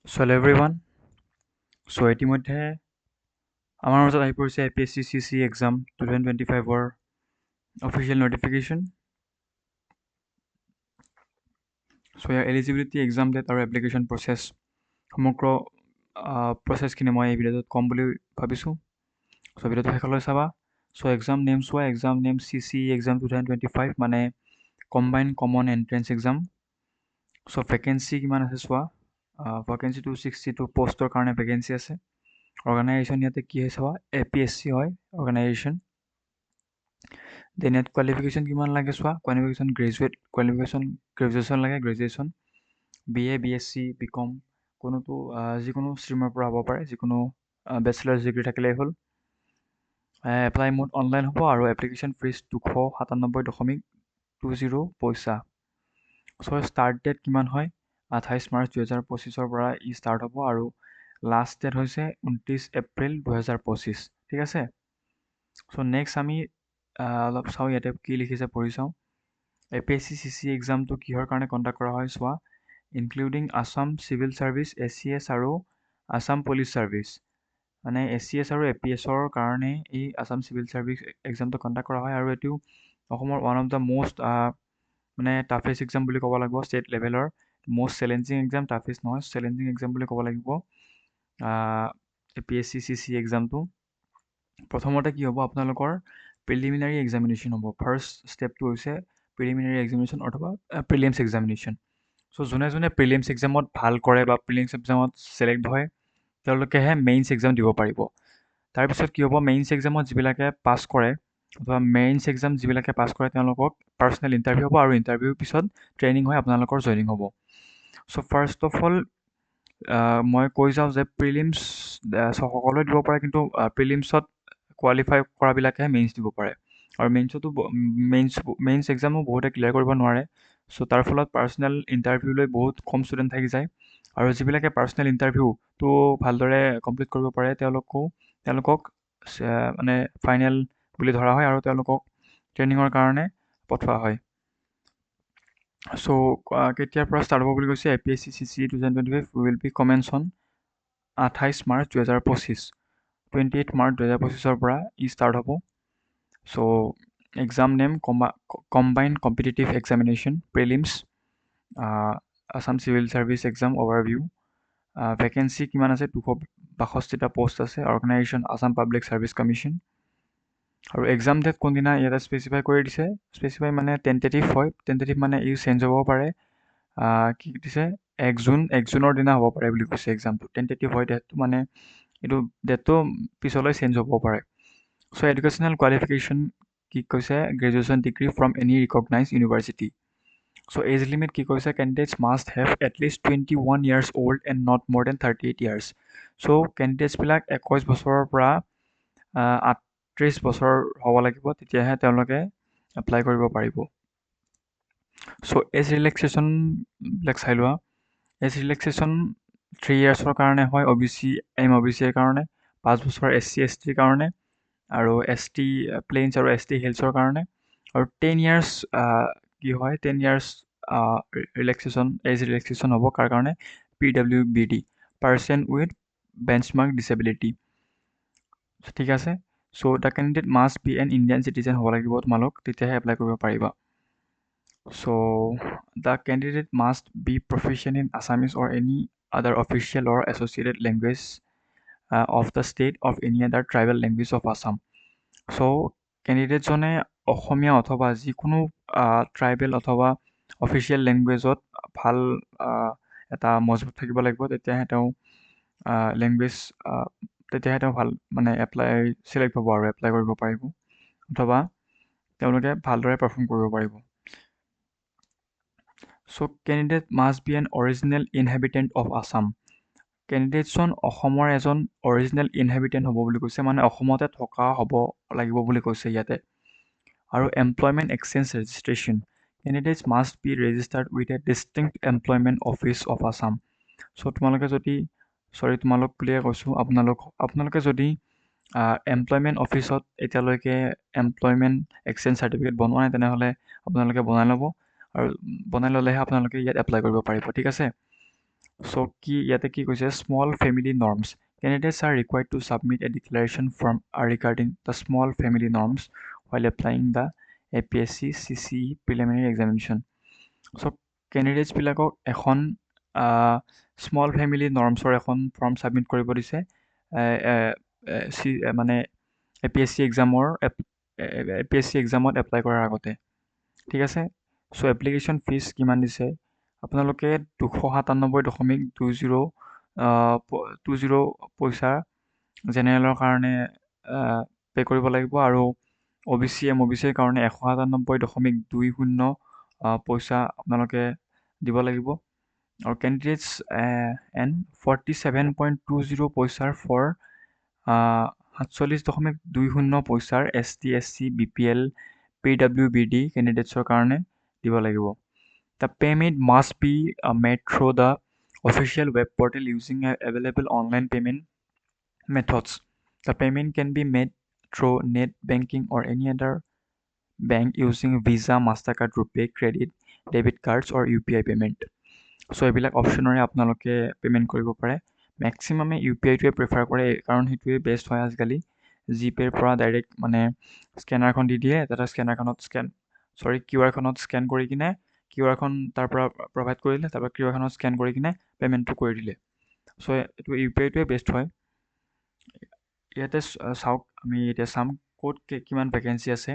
So hello everyone. ইতিমধ্যে আমাৰ মাজত আহি পৰিছে APSC এক্সাম 2025ৰ অফিচিয়েল নটিফিকেশ্যন। ইয়াৰ এলিজিবিলিটি, এক্সাম ডেট আৰু এপ্লিকেশ্যন প্ৰচেছ সমগ্ৰ প্ৰচেছখিনি মই এই ভিডিঅ'টোত ক'ম বুলি ভাবিছোঁ। ভিডিঅ'টো শেষলৈ চাবা। এক্সাম নেম চোৱা, এক্সাম নেম CC এক্সাম 2025 মানে combine common entrance exam. Vacancy কিমান আছে চোৱা। ভেকেঞ্চি 262 পষ্টৰ কাৰণে ভেকেঞ্চি আছে। অৰ্গেনাইজেশ্যন ইয়াতে কি হয় চাবা, APSC হয় অৰ্গেনাইজেশ্যন। নেট কোৱালিফিকেশ্যন কিমান লাগে চোৱা, কোৱালিফিকেশ্যন গ্ৰেজুৱেশ্যন লাগে, গ্ৰেজুৱেশ্যন BA BSc BCom যিকোনো ষ্ট্ৰীমৰ পৰা হ'ব পাৰে, যিকোনো বেচেলাৰ ডিগ্ৰী থাকিলেই হ'ল। এপ্লাই মোড অনলাইন হ'ব আৰু এপ্লিকেশ্যন ফিজ 297.20 পইচা। ষ্টাৰ্ট ডেট কিমান হয়, 28 মাৰ্চ 2025 পৰা ষ্টাৰ্ট হ'ব আৰু লাষ্ট ডেট হৈছে 29 এপ্ৰিল 2025। ঠিক আছে। নেক্সট আমি অলপ চাওঁ, ইয়াতে কি লিখিছে পঢ়ি চাওঁ। APSC CC এক্সামটো কিহৰ কাৰণে কণ্ডাক্ট কৰা হয় চোৱা, including Assam civil service, ACS আৰু আছাম পুলিচ ছাৰ্ভিচ। মানে ACS আৰু APSৰ কাৰণে এই আছাম চিভিল ছাৰ্ভিচ এক্সামটো কণ্ডাক্ট কৰা হয় আৰু এইটো অসমৰ one of the most toughest exam বুলি ক'ব লাগিব। ষ্টেট লেভেলৰ মষ্ট চেলেঞ্জিং এক্সাম, টাফেষ্ট নহয়, চেলেঞ্জিং এক্সাম বুলি ক'ব লাগিব APSC CC এক্সামটো। প্ৰথমতে কি হ'ব, আপোনালোকৰ প্ৰিলিমিনাৰী এক্সামিনেশ্যন হ'ব। ফাৰ্ষ্ট ষ্টেপটো হৈছে প্ৰিলিমিনাৰী এক্সামিনেশ্যন অথবা প্ৰিলিমছ এক্সামিনেশ্যন। যোনে যোনে প্ৰিলিমছ এক্সামত ভাল কৰে বা প্ৰিলিমছ এক্সামত ছিলেক্ট হয় তেওঁলোকেহে মেইনছ এক্সাম দিব পাৰিব। তাৰপিছত কি হ'ব, মেইনছ এক্সামত যিবিলাকে পাছ কৰে অথবা মেইনছ এক্সাম যিবিলাকে পাছ কৰে তেওঁলোকক পাৰ্চনেল ইণ্টাৰভিউ হ'ব আৰু ইণ্টাৰভিউৰ পিছত ট্ৰেইনিং হৈ আপোনালোকৰ জইনিং হ'ব। ফাৰ্ষ্ট অফ অল মই কৈ যাওঁ যে প্ৰিলিমছ সকলোৱে দিব পাৰে, কিন্তু প্ৰিলিমছত কোৱালিফাই কৰাবিলাকেহে মেইনছ দিব পাৰে। আৰু মেইনছ এক্সামো বহুতে ক্লিয়াৰ কৰিব নোৱাৰে। তাৰ ফলত পাৰ্চনেল ইণ্টাৰভিউলৈ বহুত কম ষ্টুডেণ্ট থাকি যায়। আৰু যিবিলাকে পাৰ্চনেল ইণ্টাৰভিউটো ভালদৰে কমপ্লিট কৰিব পাৰে তেওঁলোকক মানে ফাইনেল বুলি ধৰা হয় আৰু তেওঁলোকক ট্ৰেইনিঙৰ কাৰণে পঠোৱা হয়। কেতিয়াৰ পৰা ষ্টাৰ্ট হ'ব বুলি কৈছে, APSC CC 2025 will be commence on 28 March 2025। 28 March 2025 পৰা ষ্টাৰ্ট হ'ব। Exam name combine competitive examination prelims Assam civil service exam overview. Vacancy কিমান আছে, 262টা পষ্ট আছে। Organisation Assam public service commission. আৰু এক্সাম ডেট কোনদিনা ইয়াতে স্পেচিফাই কৰি দিছে, স্পেচিফাই মানে টেণ্টেটিভ হয়। টেণ্টেটিভ মানে ই চেঞ্জ হ'ব পাৰে। কি দিছে, 1 জুনৰ দিনা হ'ব পাৰে বুলি কৈছে এক্সামটো। টেণ্টেটিভ হয় ডেটটো, মানে এইটো ডেটটো পিছলৈ চেঞ্জ হ'ব পাৰে। এডুকেশ্যনেল কোৱালিফিকেশ্যন কি কৈছে, graduation degree from any recognise university. Age limit কি কৈছে, candidates must have at least 21 years old and not more than 38 years। কেণ্ডিডেটছবিলাক 21 বছৰৰ পৰা 38 বছৰ হ'ব লাগিব, তেতিয়াহে তেওঁলোকে এপ্লাই কৰিব পাৰিব। এজ ৰিলেক্সেশ্যনবিলাক চাই লোৱা। এজ ৰিলেক্সেশ্যন 3 yearsৰ কাৰণে হয়, OBCৰ কাৰণে, 5 বছৰ SC STৰ কাৰণে, আৰু ST প্লেইনছ আৰু ST হিলছৰ কাৰণে। আৰু 10 years কি হয়, 10 years এজ ৰিলেক্সেশ্যন হ'ব কাৰ কাৰণে, PWBD, person with benchmark disability. ঠিক আছে। The candidate must be an Indian citizen হ'ব লাগিব তোমালোক, তেতিয়াহে এপ্লাই কৰিব পাৰিবা। The candidate must be proficient in Assamese or any other official or associated language of the state of any other tribal language of Assam. কেণ্ডিডেটজনে অসমীয়া অথবা যিকোনো ট্ৰাইবেল অথবা অফিচিয়েল লেংগুৱেজত ভাল এটা মজবুত থাকিব লাগিব, তেতিয়াহে তেওঁ ভাল মানে ছিলেক্ট হ'ব আৰু এপ্লাই কৰিব পাৰিব, অথবা তেওঁলোকে ভালদৰে পাৰফৰ্ম কৰিব পাৰিব। Candidate must be an original inhabitant of Assam. কেণ্ডিডেটজন অসমৰ এজন অৰিজিনেল ইনহেবিটেণ্ট হ'ব বুলি কৈছে, মানে অসমতে থকা হ'ব লাগিব বুলি কৈছে ইয়াতে। আৰু employment exchange registration, candidates must be registered with a district employment office of Assam. তোমালোক বুলিয়ে কৈছোঁ, আপোনালোকে যদি এমপ্লয়মেণ্ট অফিচত এতিয়ালৈকে এমপ্লয়মেণ্ট এক্সচেঞ্জ চাৰ্টিফিকেট বনোৱা নাই, তেনেহ'লে আপোনালোকে বনাই ল'ব, আৰু বনাই ল'লেহে আপোনালোকে ইয়াত এপ্লাই কৰিব পাৰিব। ঠিক আছে। So ইয়াতে কি কৈছে small family norms. Candidates are required to submit a declaration form regarding the small family norms while applying the APSC CCE preliminary examination. So candidates বিলাকক এখন স্মল ফেমিলি নৰ্মছৰ এখন ফৰ্ম ছাবমিট কৰিব দিছে মানে APSC এক্সামত এপ্লাই কৰাৰ আগতে। ঠিক আছে, চ' এপ্লিকেশ্যন ফিজ কিমান দিছে আপোনালোকে 297.20 পইচা জেনেৰেলৰ কাৰণে পে' কৰিব লাগিব আৰু OBCৰ কাৰণে 197.20 পইচা আপোনালোকে দিব লাগিব আৰু কেণ্ডিডেটছ এণ্ড 47.20 পইচাৰ ফৰ 47.20 পইচাৰ ST SC BPL PWBD কেণ্ডিডেটছৰ কাৰণে দিব লাগিব। The payment must be made through the official web portal using available online payment methods. The payment can be made through net banking or any other bank using Visa, MasterCard, RuPay, credit, debit cards or UPI payment. চ' এইবিলাক অপশ্যনেৰে আপোনালোকে payment কৰিব পাৰে। মেক্সিমামে UPIটোৱে prefer কৰে কাৰণ সেইটোৱে best হয় আজিকালি। জিপে'ৰ পৰা ডাইৰেক্ট মানে স্কেনাৰখন দি দিয়ে, তাতে কিউআৰখনত স্কেন কৰি কিনে কিউআৰখন তাৰ পৰা প্ৰভাইড কৰিলে, তাৰপৰা কিউআৰখনত স্কেন কৰি কিনে পে'মেণ্টটো কৰি দিলে। চ' এইটো UPIটোৱে বেষ্ট হয়। ইয়াতে চাওক, আমি এতিয়া চাম ক'ত কিমান ভেকেঞ্চি আছে।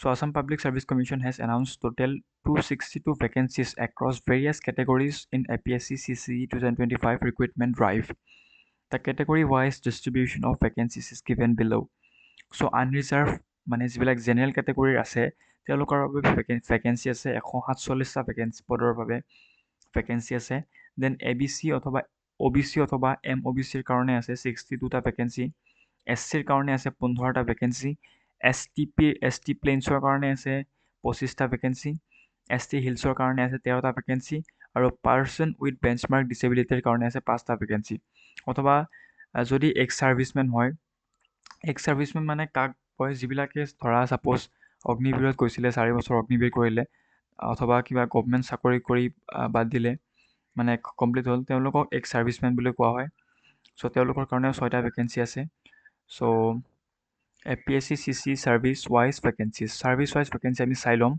So Assam Public Service Commission has announced total 262 vacancies across various categories in APSC CCE 2025 recruitment drive. The category-wise distribution of vacancies is given below. So unreserved মানে যিবিলাক জেনেৰেল কেটেগৰীৰ আছে তেওঁলোকৰ বাবে ভেকেঞ্চি আছে 147টা ভেকেঞ্চি পদৰ বাবে vacancy আছে। Then ABC অথবা OBC অথবা MOBCৰ কাৰণে আছে 62টা ভেকেঞ্চি। SCৰ কাৰণে আছে 15টা ভেকেঞ্চি। ST প্লেইনছৰ কাৰণে আছে 25টা ভেকেঞ্চি। ST হিলছৰ কাৰণে আছে 13টা ভেকেঞ্চি আৰু পাৰ্চন উইথ বেঞ্চমাৰ্ক ডিচেবিলিটিৰ কাৰণে আছে 5টা ভেকেঞ্চি। অথবা যদি এক্স ছাৰ্ভিচমেন হয়, এক্স ছাৰ্ভিচমেন মানে কাক কয়, যিবিলাকে ধৰা ছাপ'জ অগ্নিবীৰত গৈছিলে, 4 বছৰ অগ্নিবীৰ কৰিলে অথবা কিবা গভমেণ্ট চাকৰি কৰি বাদ দিলে, মানে কমপ্লিট হ'ল, তেওঁলোকক এক্স ছাৰ্ভিচমেন বুলি কোৱা হয়। চ' তেওঁলোকৰ কাৰণেও 6টা ভেকেঞ্চি আছে। চ' APSC CC service wise vacancies আমি চাই ল'ম।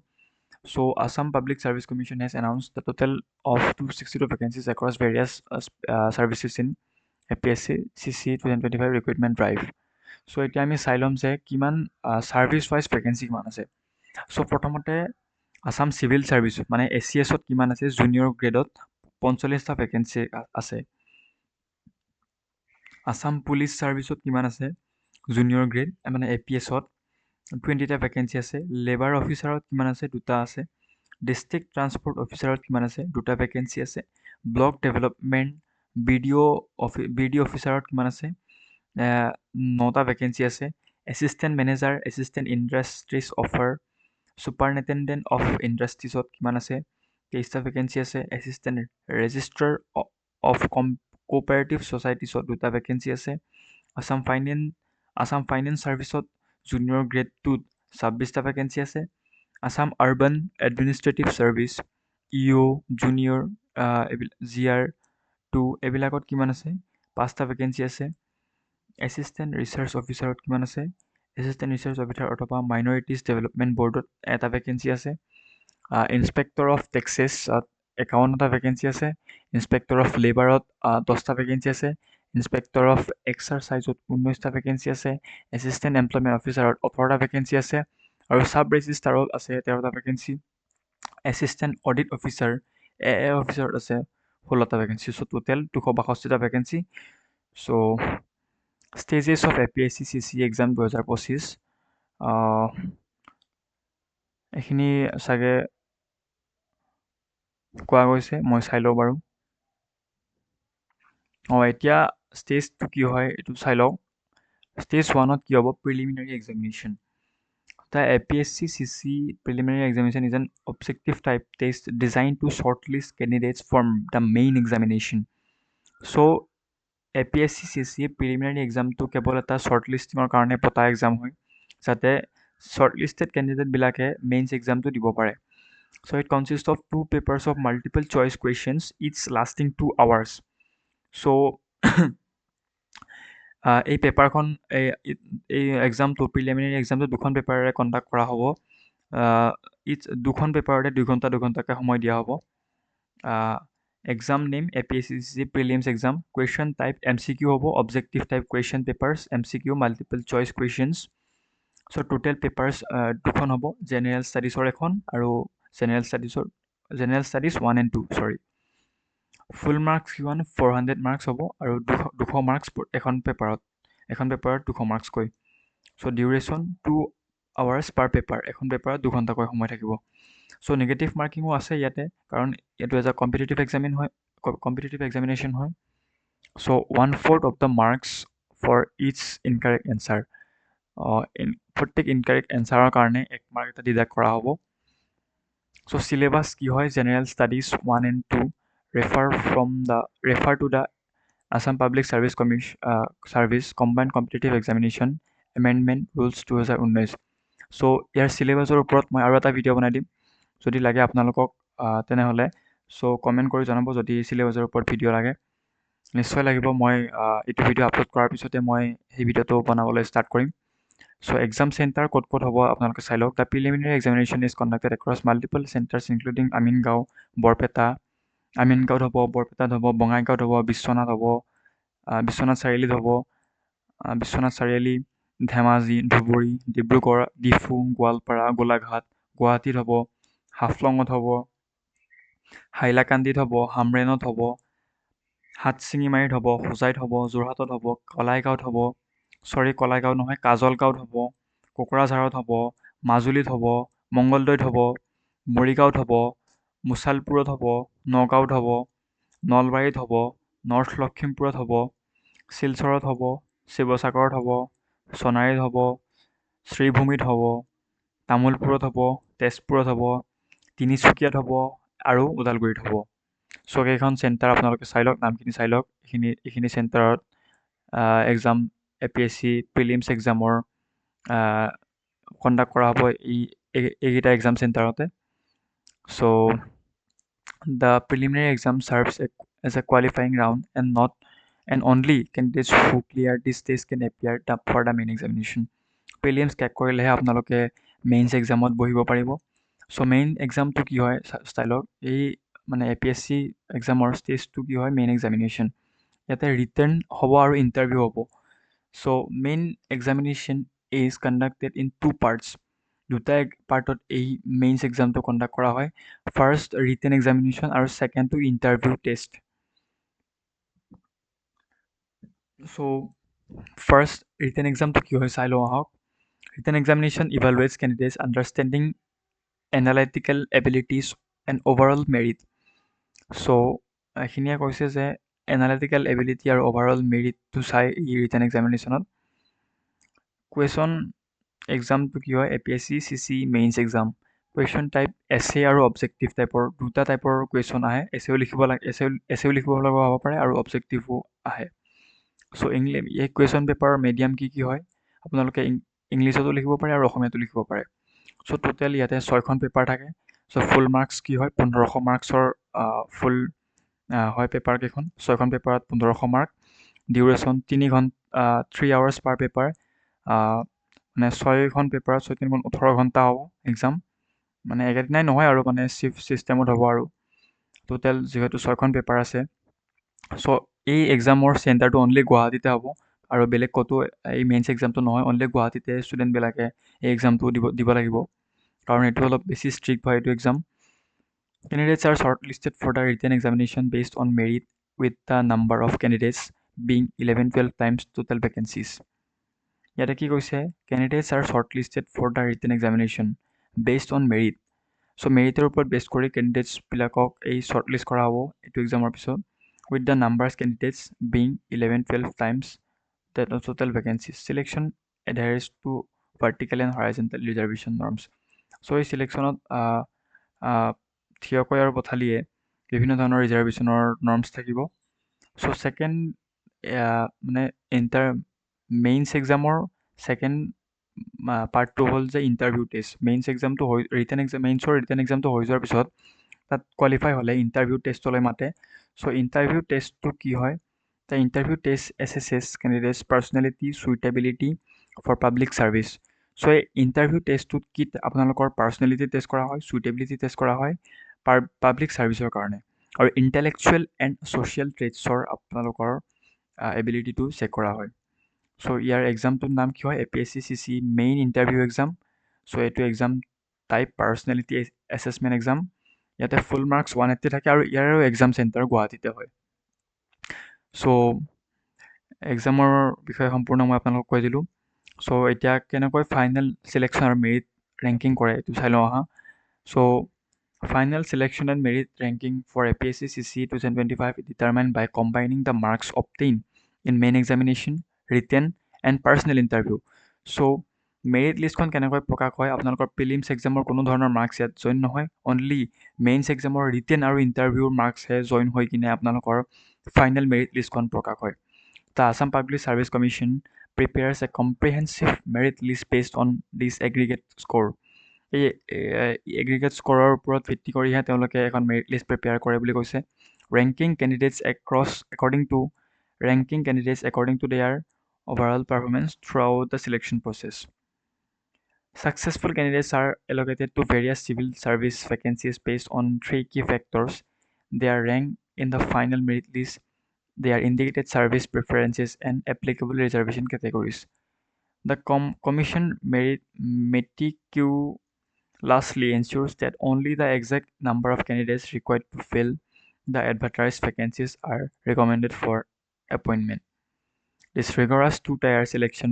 So Assam Public Service Commission has announced the total of 262 vacancies across various services in APSC CC 2025 recruitment drive. So এতিয়া আমি চাই ল'ম যে কিমান ছাৰ্ভিচ ৱাইজ ভেকেঞ্চি কিমান আছে। চ' প্ৰথমতে আছাম চিভিল ছাৰ্ভিচ মানে ACSত কিমান আছে, জুনিয়ৰ গ্ৰেডত 45টা ভেকেঞ্চি আছে। আছাম পুলিচ ছাৰ্ভিচত কিমান আছে, জুনিয়ৰ গ্ৰেড মানে APSত 20টা ভেকেঞ্চি আছে। লেবাৰ অফিচাৰত কিমান আছে, 2টা আছে। ডিষ্ট্ৰিক্ট ট্ৰান্সপৰ্ট অফিচাৰত কিমান আছে, 2টা ভেকেঞ্চি আছে। ব্লক ডেভেলপমেণ্ট BD অফিচাৰত কিমান আছে, 9টা ভেকেঞ্চি আছে। Assistant manager, assistant industries officer, superintendent of ইণ্ডাষ্ট্ৰিজত কিমান আছে, 23টা ভেকেঞ্চি আছে। এছিষ্টেণ্ট ৰেজিষ্ট্ৰাৰ অফ কোঅপাৰেটিভ ছ'চাইটিছত 2টা ভেকেঞ্চি আছে। আছাম ফাইনেন্স ছাৰ্ভিচত জুনিয়ৰ গ্ৰেড 2ত 26টা ভেকেঞ্চি আছে। Assam urban administrative service EO junior GR2 এইবিলাকত কিমান আছে, 5টা ভেকেঞ্চি আছে। এছিষ্টেণ্ট ৰিচাৰ্চ অফিচাৰত কিমান আছে, এছিষ্টেণ্ট ৰিচাৰ্চ অফিচাৰ অথবা মাইনৰিটিজ ডেভেলপমেণ্ট বৰ্ডত এটা ভেকেঞ্চি আছে। ইনস্পেক্টৰ অফ টেক্সেছত 51টা ভেকেঞ্চি আছে। ইনস্পেক্টৰ অফ লেবাৰত 10টা ভেকেঞ্চি আছে। ইনস্পেক্টৰ অফ এক্সাৰচাইজত 19টা ভেকেঞ্চি আছে। এছিষ্টেণ্ট এমপ্লয়মেণ্ট অফিচাৰত 18টা ভেকেঞ্চি আছে আৰু চাব ৰেজিষ্টাৰত আছে 13টা vacancy. Assistant audit officer AA অফিচাৰত আছে 16টা ভেকেঞ্চি। চ' টোটেল 262টা vacancy. So' stages of APSC CC exam 2025 এইখিনি চাগে কোৱা গৈছে, মই চাই লওঁ বাৰু। এতিয়া ষ্টেজ 2 কি হয় এইটো চাই লওঁ। ষ্টেজ 1ত কি হ'ব, preliminary examination. The APSC CC preliminary examination is an objective type test designed to shortlist candidates for the main examination. So APSC CC preliminary examটো কেৱল এটা shortlistingৰ কাৰণে পতা এক্সাম হয়, যাতে shortlisted candidate বিলাকে মেইনছ এক্সামটো দিব পাৰে। So it consists of 2 papers of multiple choice questions, each lasting 2 hours. So এই পেপাৰখন এই এক্সামটো প্ৰিলিমিনাৰী এক্সামটো 2খন পেপাৰেৰে কণ্ডাক্ট কৰা হ'ব। ইটছ 2খন পেপাৰতে 2 ঘণ্টা 2 ঘণ্টাকৈ সময় দিয়া হ'ব। Exam name APSC prelims exam. Question type MCQ হ'ব, objective type question papers, MCQ multiple choice questions. So' total papers 2খন হ'ব, জেনেৰেল ষ্টাডিজৰ এখন আৰু জেনেৰেল ষ্টাডিজ 1 and 2 চৰি। ফুল মাৰ্কছ কিমান 400 মাৰ্কছ হ'ব আৰু 200 মাৰ্কছ এখন পেপাৰত 200 মাৰ্কছকৈ। চ' ডিউৰেশ্যন 2 hours পাৰ পেপাৰ, এখন পেপাৰত 2 ঘণ্টাকৈ সময় থাকিব। চ' নিগেটিভ মাৰ্কিঙো আছে ইয়াতে, কাৰণ এইটো এজ কম্পিটিটিভ এক্সামিনেশ্যন হয়। চ' 1/4 of the marks for each incorrect answer. প্ৰত্যেক ইনকাৰেক্ট এনচাৰৰ কাৰণে 1 মাৰ্ক এটা ডিডাক্ট কৰা হ'ব। চ' চিলেবাছ কি হয়, general studies 1 and 2, refer to the Assam Public Service Service Combined Competitive Examination Amendment Rules 2019. চ' ইয়াৰ চিলেবাছৰ ওপৰত মই আৰু এটা ভিডিঅ' বনাই দিম, যদি লাগে আপোনালোকক তেনেহ'লে। চ' কমেণ্ট কৰি জনাব যদি চিলেবাছৰ ওপৰত ভিডিঅ' লাগে। নিশ্চয় লাগিব। মই এইটো ভিডিঅ' আপলোড কৰাৰ পিছতে মই সেই ভিডিঅ'টো বনাবলৈ ষ্টাৰ্ট কৰিম। চ' এক্সাম চেণ্টাৰ ক'ত ক'ত হ'ব আপোনালোকে চাই লওক। The preliminary examination is conducted across multiple centres including Amingaon, আমিনগাঁৱত হ'ব, বৰপেটাত হ'ব, বঙাইগাঁৱত হ'ব, বিশ্বনাথ হ'ব, বিশ্বনাথ চাৰিআলিত হ'ব, বিশ্বনাথ চাৰিআলি, ধেমাজি, ধুবুৰী, ডিব্ৰুগড়, ডিফু, গোৱালপাৰা, গোলাঘাট, গুৱাহাটীত হ'ব, হাফলঙত হ'ব, হাইলাকান্দিত হ'ব, হামৰেণত হ'ব, হাটশিঙিমাৰীত হ'ব, হোজাইত হ'ব, যোৰহাটত হ'ব, কলাইগাঁৱত হ'ব, কলাইগাঁও নহয়, কাজলগাঁৱত হ'ব, কোকৰাঝাৰত হ'ব, মাজুলীত হ'ব, মংগলদৈত হ'ব, মৰিগাঁৱত হ'ব, মুছালপুৰত হ'ব, নগাঁৱত হ'ব, নলবাৰীত হ'ব, নৰ্থ লখিমপুৰত হ'ব, শিলচৰত হ'ব, শিৱসাগৰত হ'ব, সোণাৰীত হ'ব, শ্ৰীভূমিত হ'ব, তামোলপুৰত হ'ব, তেজপুৰত হ'ব, তিনিচুকীয়াত হ'ব আৰু ওদালগুৰিত হ'ব। চ' কেইখন চেণ্টাৰ আপোনালোকে চাই লওক, নামখিনি চাই লওক। এইখিনি চেণ্টাৰত এক্সাম APSC প্ৰিলিমছ এক্সামৰ কণ্ডাক্ট কৰা হ'ব এইকেইটা এক্সাম চেণ্টাৰতে। চ' the preliminary exam serves as a qualifying round and only candidates who clear this test can appear for the main examination. Prelims crack কৰিলেহে আপোনালোকে মেইনছ এক্সামত বহিব পাৰিব। চ' মেইন এক্সামটো কি হয় চাই লওক। এই মানে APSC এক্সামৰ ষ্টেজটো কি হয়, মেইন এক্সামিনেশ্যন। ইয়াতে ৰিটেন হ'ব আৰু ইণ্টাৰভিউ হ'ব। So' main examination is conducted in 2 parts. 2টা পাৰ্টত এই মেইনছ এক্সামটো কণ্ডাক্ট কৰা হয়। ফাৰ্ষ্ট ৰিটেন এক্সামিনেশ্যন আৰু ছেকেণ্ডটো interview test. So' first written এক্সামটো কি হয় চাই লওঁ আহক। Written examination evaluates candidates understanding, analytical abilities and overall merit. So' এইখিনিয়ে কৈছে যে এনালাইটিকেল এবিলিটি আৰু অভাৰঅল মেৰিটটো চাই এই ৰিটেন এক্সামিনেশ্যনত। কুৱেশ্যন এক্সামটো কি হয়, APSC CC mains exam. Question type এছে আৰু অবজেক্টিভ টাইপৰ 2টা টাইপৰ কুৱেশ্যন আহে। এছেও লিখিব লগা হ'ব পাৰে আৰু অবজেক্টিভো আহে। চ' এই কুৱেশ্যন পেপাৰৰ মেডিয়াম কি হয়, আপোনালোকে ইংলিছতো লিখিব পাৰে আৰু অসমীয়াতো লিখিব পাৰে। চ' টোটেল ইয়াতে 6খন পেপাৰ থাকে। চ' ফুল মাৰ্কছ কি হয়, 1500 মাৰ্কছৰ ফুল হয় পেপাৰ কেইখন। 6খন পেপাৰত 1500 মাৰ্ক। ডিউৰেশ্যন 3 hours পাৰ পেপাৰ। মানে 6খন পেপাৰত 6 3 18 ঘণ্টা হ'ব এক্সাম। মানে একেদিনাই নহয় আৰু মানে চিফ্ট ছিষ্টেমত হ'ব আৰু। টোটেল যিহেতু 6খন পেপাৰ আছে, চ' এই এক্সামৰ চেণ্টাৰটো অনলি গুৱাহাটীতে হ'ব আৰু বেলেগ ক'তো এই মেইনছ এক্সামটো নহয়। অনলি গুৱাহাটীতে ষ্টুডেণ্টবিলাকে এই এক্সামটো দিব লাগিব, কাৰণ এইটো অলপ বেছি ষ্ট্ৰিক্ট হয় এইটো exam. Candidates are shortlisted for the written examination based on merit, with the number of candidates being 11-12 times total vacancies. ইয়াতে কি কৈছে, candidates are shortlisted for the written examination based on merit. চ' মেৰিটৰ ওপৰত বেছ কৰি কেণ্ডিডেটছবিলাকক এই shortlist কৰা হ'ব এইটো এক্সামৰ পিছত, with the numbers candidates being 11-12 times the total vacancies. Selection adheres to vertical and horizontal reservation norms. চ' এই চিলেকশ্যনত থিয়কৈ আৰু পথালিয়ে বিভিন্ন ধৰণৰ ৰিজাৰ্ভেশ্যনৰ নৰ্মছ থাকিব। চ' ছেকেণ্ড মানে মেইনছ এক্সামৰ ছেকেণ্ড পাৰ্ট টু হ'ল যে ইণ্টাৰভিউ টেষ্ট। মেইনছৰ ৰিটেন এক্সামটো হৈ যোৱাৰ পিছত তাত কোৱালিফাই হ'লে ইণ্টাৰভিউ টেষ্টলৈ মাতে। চ' ইণ্টাৰভিউ টেষ্টটো কি হয়? The interview test assesses candidates personality suitability for public service. So' এই ইণ্টাৰভিউ টেষ্টটোত কি আপোনালোকৰ পাৰ্চনেলিটি টেষ্ট কৰা হয়, চুইটেবিলিটি টেষ্ট কৰা হয় পাব্লিক ছাৰ্ভিচৰ কাৰণে, আৰু ইণ্টেলেকচুৱেল এণ্ড ছ'চিয়েল ট্ৰেটছৰ আপোনালোকৰ এবিলিটিটো চেক কৰা হয়। চ' ইয়াৰ এক্সামটোৰ নাম কি হয়? APSC main interview exam. So' এইটো exam type personality assessment exam. ইয়াতে ফুল মাৰ্কছ 180 থাকে আৰু ইয়াৰো এক্সাম চেণ্টাৰ গুৱাহাটীতে হয়। চ' এক্সামৰ বিষয়ে সম্পূৰ্ণ মই আপোনালোকক কৈ দিলোঁ। চ' এতিয়া কেনেকৈ ফাইনেল চিলেকশ্যন আৰু মেৰিট ৰেংকিং কৰে এইটো চাই লওঁ আহা। চ' final selection and merit ranking for APSC CC 2025 determined by combining the marks obtained in main examination, written and personal interview. So merit লিষ্টখন কেনেকৈ প্ৰকাশ হয়? আপোনালোকৰ প্ৰিলিমছ এক্সামৰ কোনো ধৰণৰ মাৰ্কছ ইয়াত জইন নহয়, অনলি মেইনছ এক্সামৰ ৰিটেন আৰু ইণ্টাৰভিউৰ মাৰ্কছহে জইন হৈ কিনে আপোনালোকৰ ফাইনেল মেৰিট লিষ্টখন প্ৰকাশ হয়। The Assam Public Service Commission prepares a comprehensive merit list based on this aggregate score. এই এগ্ৰিগেট স্ক'ৰৰ ওপৰত ভিত্তি কৰিহে তেওঁলোকে এখন মেৰিট লিষ্ট প্ৰিপেয়াৰ কৰে বুলি কৈছে। Ranking candidates according to their overall performance throughout the selection process. Successful candidates are allocated to various civil service vacancies based on 3 key factors: their rank in the final merit list, their indicated service preferences, and applicable reservation categories. The commission meticulously ensures that only the exact number of candidates required to fill the advertised vacancies are recommended for appointment. This rigorous two-tier selection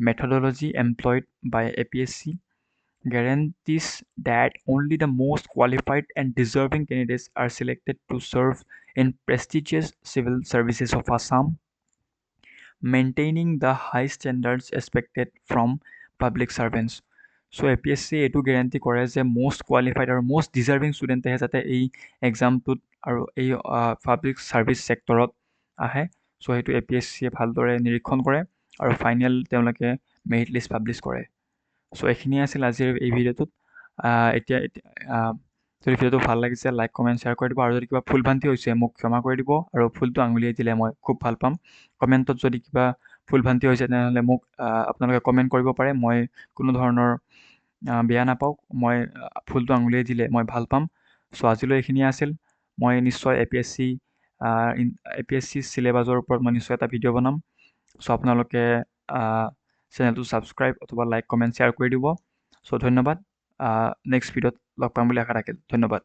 methodology employed by APSC guarantees that only the most qualified and deserving candidates are selected to serve in prestigious civil services of Assam, maintaining the high standards expected from public servants. So' APSC এইটো guarantee কৰে যে most qualified আৰু most ডিজাৰ্ভিং ষ্টুডেণ্টেহে যাতে এই এক্সামটোত আৰু এই public service ছেক্টৰত আহে। চ' সেইটো APSCয়ে ভালদৰে নিৰীক্ষণ কৰে আৰু ফাইনেল তেওঁলোকে মেৰিট লিষ্ট পাব্লিছ কৰে। চ' এইখিনিয়ে আছিল আজিৰ এই ভিডিঅ'টোত। এতিয়া যদি ভিডিঅ'টো ভাল লাগিছে লাইক কমেণ্ট শ্বেয়াৰ কৰি দিব, আৰু যদি কিবা ভুল ভ্ৰান্তি হৈছে মোক ক্ষমা কৰি দিব, আৰু ভুলটো আঙুলিয়াই দিলে মই খুব ভাল পাম। কমেণ্টত যদি কিবা ভুল ভ্ৰান্তি হৈছে তেনেহ'লে মোক আপোনালোকে কমেণ্ট কৰিব পাৰে, মই কোনো ধৰণৰ বেয়া নাপাওঁ, মই ভুলটো আঙুলিয়াই দিলে মই ভাল পাম। চ' আজিলৈ এইখিনিয়ে আছিল। মই নিশ্চয় APSC চিলেবাছৰ ওপৰত মই নিশ্চয় এটা ভিডিঅ' বনাম। চ' আপোনালোকে চেনেলটো ছাবস্ক্ৰাইব অথবা লাইক কমেণ্ট শ্বেয়াৰ কৰি দিব। চ' ধন্যবাদ। নেক্সট ভিডিঅ'ত লগ পাম বুলি আশা থাকিল। ধন্যবাদ।